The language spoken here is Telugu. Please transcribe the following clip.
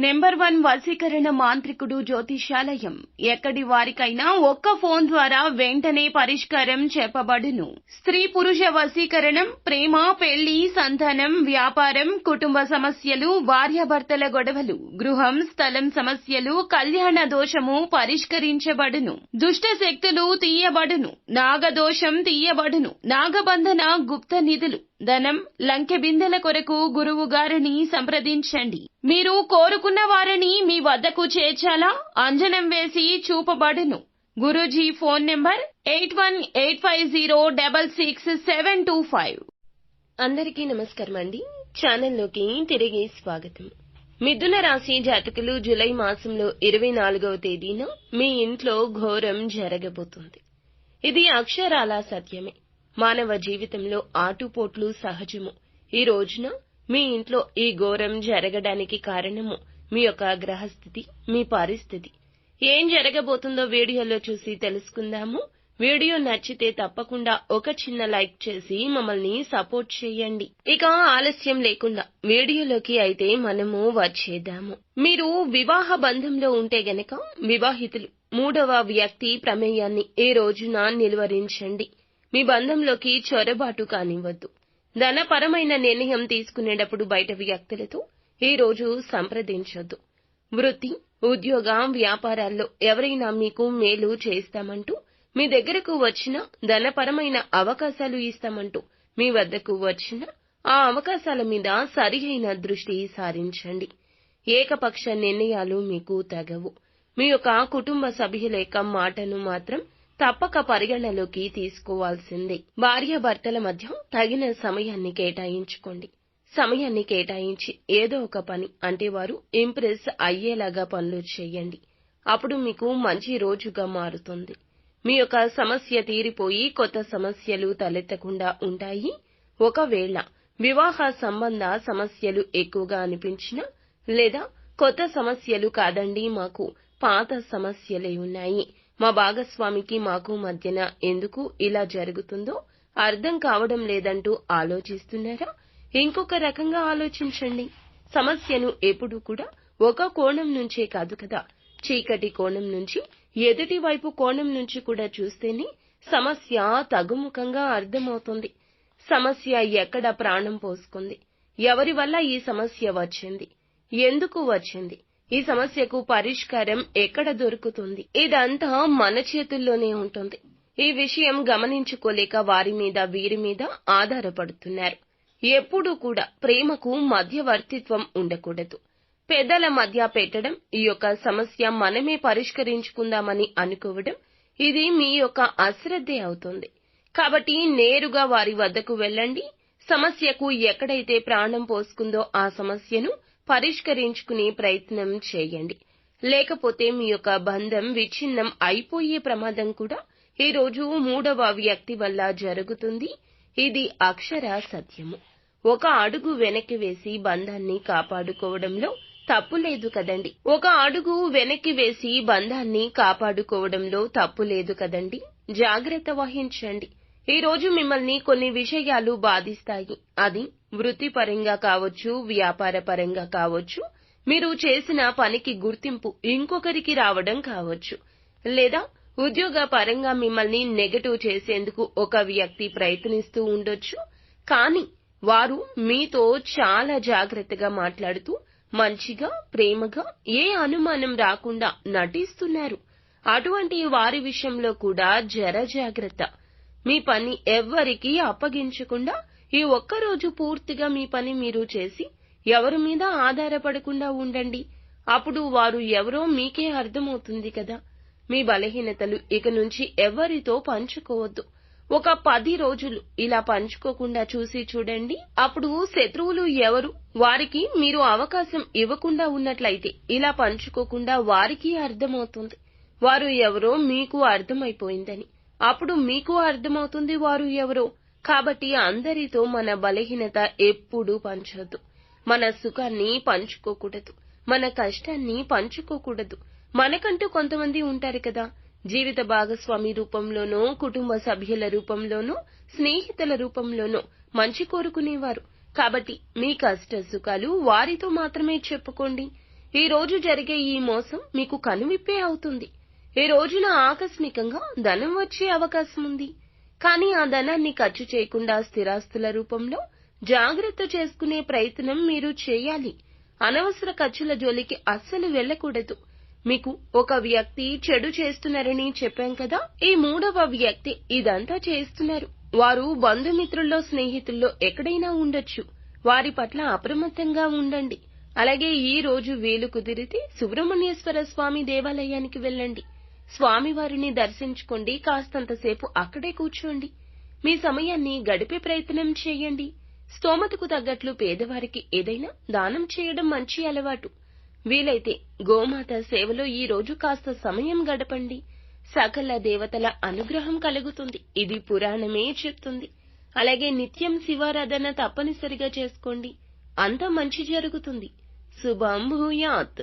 నెంబర్ 1 వశీకరణ మాంత్రికుడు జ్యోతిష్యాలయం. ఎక్కడి వారికైనా ఒక్క ఫోన్ ద్వారా వెంటనే పరిష్కారం చెప్పబడును. స్త్రీ పురుష వశీకరణం, ప్రేమ, పెళ్లి, సంతానం, వ్యాపారం, కుటుంబ సమస్యలు, భార్యాభర్తల గొడవలు, గృహం, స్థలం సమస్యలు, కళ్యాణ దోషము పరిష్కరించబడును. దుష్ట శక్తులు తీయబడును. నాగదోషం తీయబడును. నాగబంధన, గుప్త నిధులు, ధనం, లంకె బిందెల కొరకు గురువు గారిని సంప్రదించండి. మీరు కోరుకున్న వారిని మీ వద్దకు చేర్చాలా? అంజనం వేసి చూపబడును. Guruji phone number 8185066725. అందరికీ నమస్కారం అండి. ఛానల్లోకి తిరిగి స్వాగతం. మిథున రాశి జాతకులు జూలై మాసంలో 24వ తేదీన మీ ఇంట్లో ఘోరం జరగబోతుంది. ఇది అక్షరాల సత్యమే. మానవ జీవితంలో ఆటుపోట్లు సహజము. ఈ రోజున మీ ఇంట్లో ఈ ఘోరం జరగడానికి కారణము మీ యొక్క గ్రహస్థితి, మీ పరిస్థితి. ఏం జరగబోతుందో వీడియోలో చూసి తెలుసుకుందాము. వీడియో నచ్చితే తప్పకుండా ఒక చిన్న లైక్ చేసి మమ్మల్ని సపోర్ట్ చేయండి. ఇక ఆలస్యం లేకుండా వీడియోలోకి అయితే మనము వచ్చేద్దాము. మీరు వివాహ బంధంలో ఉంటే గనక వివాహితులు 3వ వ్యక్తి ప్రమేయాన్ని ఈ రోజున నిలువరించండి. మీ బంధంలోకి చొరబాటు కానివ్వద్దు. ధనపరమైన నిర్ణయం తీసుకునేటప్పుడు బయట వ్యక్తులతో ఈ రోజు సంప్రదించొద్దు. వృత్తి, ఉద్యోగ, వ్యాపారాల్లో ఎవరైనా మీకు మేలు చేస్తామంటూ మీ దగ్గరకు వచ్చిన, ధనపరమైన అవకాశాలు ఇస్తామంటూ మీ వద్దకు వచ్చిన ఆ అవకాశాల మీద సరియైన దృష్టి సారించండి. ఏకపక్ష నిర్ణయాలు మీకు తగవు. మీ యొక్క కుటుంబ సభ్యుల యొక్క మాటను మాత్రం తప్పక పరిగణలోకి తీసుకోవాల్సిందే. భార్యాభర్తల మధ్య తగిన సమయాన్ని కేటాయించుకోండి. సమయాన్ని కేటాయించి ఏదో ఒక పని అంటే వారు ఇంప్రెస్ అయ్యేలాగా పనులు చేయండి. అప్పుడు మీకు మంచి రోజుగా మారుతుంది. మీ యొక్క సమస్య తీరిపోయి కొత్త సమస్యలు తలెత్తకుండా ఉంటాయి. ఒకవేళ వివాహ సంబంధ సమస్యలు ఎక్కువగా అనిపించినా, లేదా కొత్త సమస్యలు కాదండి, మాకు పాత సమస్యలే ఉన్నాయి, మా భాగస్వామికి మాకు మధ్యన ఎందుకు ఇలా జరుగుతుందో అర్థం కావడం లేదంటూ ఆలోచిస్తున్నారా? ఇంకొక రకంగా ఆలోచించండి. సమస్యను ఎప్పుడూ కూడా ఒక కోణం నుంచే కాదు కదా, చీకటి కోణం నుంచి, ఎదుటి వైపు కోణం నుంచి కూడా చూస్తేనే సమస్య తగుముఖంగా అర్థమవుతుంది. సమస్య ఎక్కడ ప్రాణం పోసుకుంది, ఎవరి వల్ల ఈ సమస్య వచ్చింది, ఎందుకు వచ్చింది, ఈ సమస్యకు పరిష్కారం ఎక్కడ దొరుకుతుంది, ఇదంతా మన చేతుల్లోనే ఉంటుంది. ఈ విషయం గమనించుకోలేక వారి మీద వీరి మీద ఆధారపడుతున్నారు. ఎప్పుడూ కూడా ప్రేమకు మధ్యవర్తిత్వం ఉండకూడదు. పెద్దల మధ్య పెట్టడం, ఈ యొక్క సమస్య మనమే పరిష్కరించుకుందామని అనుకోవడం, ఇది మీ యొక్క అశ్రద్ధే అవుతుంది. కాబట్టి నేరుగా వారి వద్దకు వెళ్ళండి. సమస్యకు ఎక్కడైతే ప్రాణం పోసుకుందో ఆ సమస్యను పరిష్కరించుకునే ప్రయత్నం చేయండి. లేకపోతే మీ యొక్క బంధం విచ్ఛిన్నం అయిపోయే ప్రమాదం కూడా ఈ రోజు 3వ వ్యక్తి వల్ల జరుగుతుంది. ఇది అక్షర సత్యము. ఒక అడుగు వెనక్కి వేసి బంధాన్ని కాపాడుకోవడంలో తప్పు లేదు కదండి. ఒక అడుగు వెనక్కి వేసి బంధాన్ని కాపాడుకోవడంలో తప్పు లేదు కదండి. జాగ్రత్త వహించండి. ఈ రోజు మిమ్మల్ని కొన్ని విషయాలు బాధిస్తాయి. అది వృత్తిపరంగా కావచ్చు, వ్యాపార పరంగా కావచ్చు, మీరు చేసిన పనికి గుర్తింపు ఇంకొకరికి రావడం కావచ్చు, లేదా ఉద్యోగ పరంగా మిమ్మల్ని నెగటివ్ చేసేందుకు ఒక వ్యక్తి ప్రయత్నిస్తూ ఉండొచ్చు. కానీ వారు మీతో చాలా జాగ్రత్తగా మాట్లాడుతూ మంచిగా, ప్రేమగా, ఏ అనుమానం రాకుండా నటిస్తున్నారు. అటువంటి వారి విషయంలో కూడా జాగ్రత్త. మీ పని ఎవ్వరికీ అప్పగించకుండా ఈ ఒక్కరోజు పూర్తిగా మీ పని మీరు చేసి ఎవరి మీద ఆధారపడకుండా ఉండండి. అప్పుడు వారు ఎవరో మీకే అర్థమవుతుంది కదా. మీ బలహీనతలు ఇక నుంచి ఎవరితో పంచుకోవద్దు. ఒక 10 రోజులు ఇలా పంచుకోకుండా చూసి చూడండి. అప్పుడు శత్రువులు ఎవరు, వారికి మీరు అవకాశం ఇవ్వకుండా ఉన్నట్లయితే ఇలా పంచుకోకుండా వారికి అర్థమవుతుంది వారు ఎవరో మీకు అర్థమైపోయిందని. అప్పుడు మీకు అర్థమవుతుంది వారు ఎవరో. కాబట్టి అందరితో మన బలహీనత ఎప్పుడూ పంచొద్దు. మన సుఖాన్ని పంచుకోకూడదు, మన కష్టాన్ని పంచుకోకూడదు. మనకంటూ కొంతమంది ఉంటారు కదా, జీవిత భాగస్వామి రూపంలోనో, కుటుంబ సభ్యుల రూపంలోనో, స్నేహితుల రూపంలోనో మంచి కోరుకునేవారు. కాబట్టి మీ కష్ట సుఖాలు వారితో మాత్రమే చెప్పుకోండి. ఈ రోజు జరిగే ఈ మోసం మీకు కనువిప్పే అవుతుంది. ఈ రోజున ఆకస్మికంగా ధనం వచ్చే అవకాశం ఉంది. కానీ ఆ ధనాన్ని ఖర్చు చేయకుండా స్థిరాస్తుల రూపంలో జాగ్రత్త చేసుకునే ప్రయత్నం మీరు చేయాలి. అనవసర ఖర్చుల జోలికి అస్సలు వెళ్ళకూడదు. మీకు ఒక వ్యక్తి చెడు చేస్తున్నారని చెప్పాం కదా, ఈ మూడవ వ్యక్తి ఇదంతా చేస్తున్నారు. వారు బంధుమిత్రుల్లో స్నేహితుల్లో ఎక్కడైనా ఉండొచ్చు. వారి పట్ల అప్రమత్తంగా ఉండండి. అలాగే ఈ రోజు వీలు కుదిరితే సుబ్రహ్మణ్యేశ్వర స్వామి దేవాలయానికి వెళ్ళండి. స్వామివారిని దర్శించుకోండి. కాస్తంతసేపు అక్కడే కూర్చోండి. మీ సమయాన్ని గడిపే ప్రయత్నం చేయండి. స్తోమతకు తగ్గట్లు పేదవారికి ఏదైనా దానం చేయడం మంచి అలవాటు. వీలైతే గోమాత సేవలో ఈ రోజు కాస్త సమయం గడపండి. సకల దేవతల అనుగ్రహం కలుగుతుంది. ఇది పురాణమే చెప్తుంది. అలాగే నిత్యం శివారాధన తప్పనిసరిగా చేసుకోండి. అంతా మంచి జరుగుతుంది. శుభం భూయాత్.